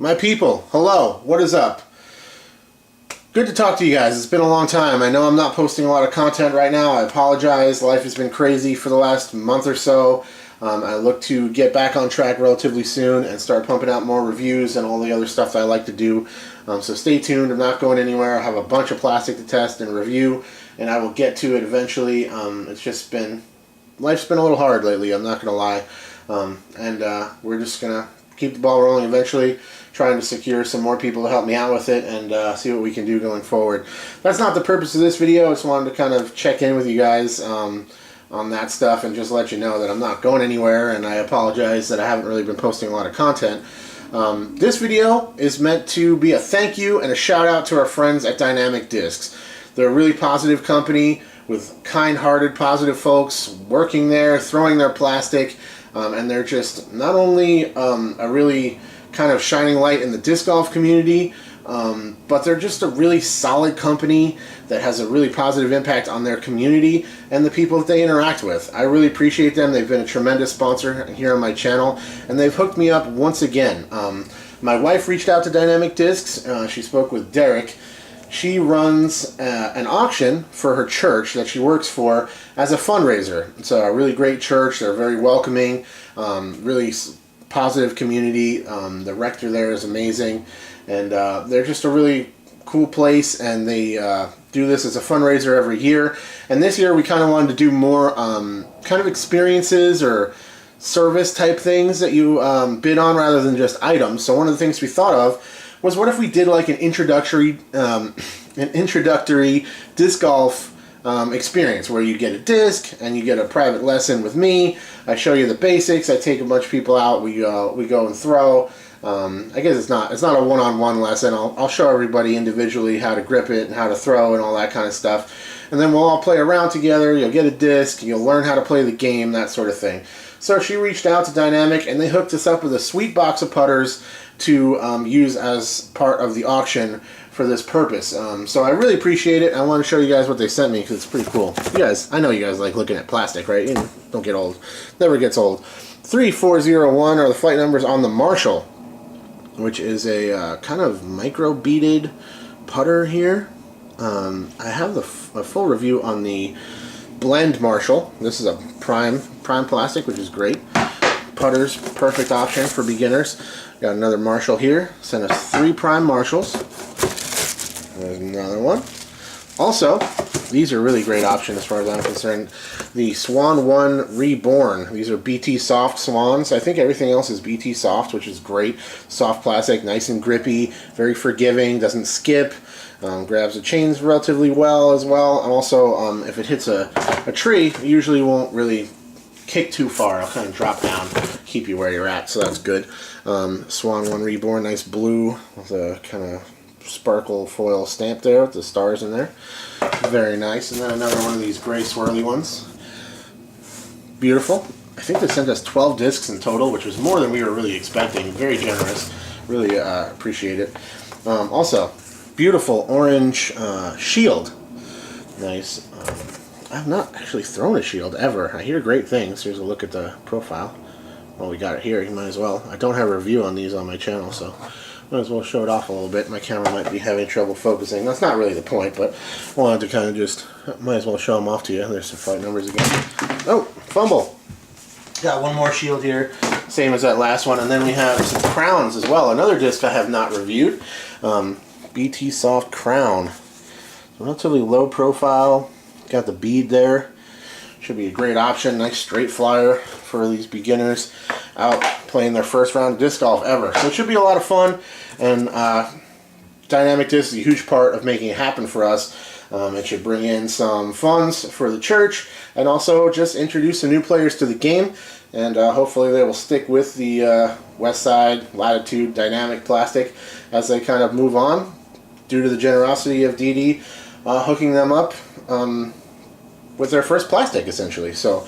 My people, hello, what is up? Good to talk to you guys. It's been a long time. I know I'm not posting a lot of content right now. I apologize. Life has been crazy for the last month or so. I look to get back on track relatively soon and start pumping out more reviews and all the other stuff that I like to do. So stay tuned. I'm not going anywhere. I have a bunch of plastic to test and review, and I will get to it eventually. It's just been, life's been a little hard lately, I'm not going to lie. We're just going to keep the ball rolling eventually, trying to secure some more people to help me out with it and see what we can do going forward. That's not the purpose of this video. I just wanted to kind of check in with you guys on that stuff and just let you know that I'm not going anywhere, and I apologize that I haven't really been posting a lot of content. This video is meant to be a thank you and a shout out to our friends at Dynamic Discs. They're a really positive company with kind-hearted, positive folks working there, throwing their plastic, and they're just not only a really kind of shining light in the disc golf community, but they're just a really solid company that has a really positive impact on their community and the people that they interact with. I really appreciate them. They've been a tremendous sponsor here on my channel, and they've hooked me up once again. My wife reached out to Dynamic Discs. She spoke with Derek. She runs an auction for her church that she works for as a fundraiser. It's a really great church. They're very welcoming, really positive community. The rector there is amazing, and they're just a really cool place, and they do this as a fundraiser every year. And this year we kind of wanted to do more kind of experiences or service type things that you bid on rather than just items. So one of the things we thought of was, what if we did like an introductory disc golf experience where you get a disc and you get a private lesson with me. I show you the basics. I take a bunch of people out. We go and throw. I guess it's not a one-on-one lesson. I'll show everybody individually how to grip it and how to throw and all that kind of stuff. And then we'll all play around together. You'll get a disc. You'll learn how to play the game, that sort of thing. So she reached out to Dynamic, and they hooked us up with a sweet box of putters to use as part of the auction for this purpose. So I really appreciate it. I want to show you guys what they sent me because it's pretty cool. You guys, I know you guys like looking at plastic, right? You don't get old. Never gets old. 3401 are the flight numbers on the Marshall, which is a kind of micro beaded putter here. I have a full review on the Blend Marshall. This is a prime plastic, which is great. Putters, perfect option for beginners. Got another Marshall here. Sent us 3 prime Marshalls. There's another one. Also, these are really great options as far as I'm concerned. The Swan 1 Reborn. These are BT Soft Swans. I think everything else is BT Soft, which is great. Soft plastic, nice and grippy, very forgiving, doesn't skip, grabs the chains relatively well as well. And also, if it hits a tree, it usually won't really kick too far. I'll kind of drop down, keep you where you're at, so that's good. Swan 1 Reborn, nice blue with a kind of sparkle foil stamp there with the stars in there. Very nice. And then another one of these gray swirly ones. Beautiful. I think they sent us 12 discs in total, which was more than we were really expecting. Very generous. Really appreciate it. Also, beautiful orange shield. Nice. I've not actually thrown a shield ever. I hear great things. Here's a look at the profile. Well, we got it here. You might as well. I don't have a review on these on my channel, so might as well show it off a little bit. My camera might be having trouble focusing. That's not really the point, but I wanted to kind of just, might as well show them off to you. There's some flight numbers again. Oh, fumble. Got one more shield here, same as that last one. And then we have some crowns as well. Another disc I have not reviewed. BT Soft Crown. Relatively low profile. Got the bead there. Should be a great option. Nice straight flyer for these beginners out playing their first round of disc golf ever. So it should be a lot of fun, and Dynamic Disc is a huge part of making it happen for us. It should bring in some funds for the church and also just introduce some new players to the game, and hopefully they will stick with the Westside Latitude Dynamic plastic as they kind of move on, due to the generosity of DD hooking them up with their first plastic, essentially. So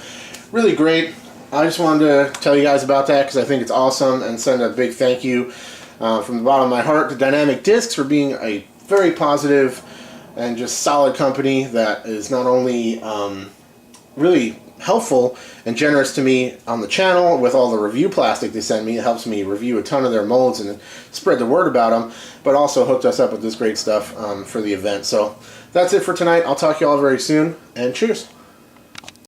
really great. I just wanted to tell you guys about that because I think it's awesome, and send a big thank you from the bottom of my heart to Dynamic Discs for being a very positive and just solid company that is not only really helpful and generous to me on the channel with all the review plastic they send me. It helps me review a ton of their molds and spread the word about them, but also hooked us up with this great stuff for the event. So that's it for tonight. I'll talk to you all very soon, and cheers.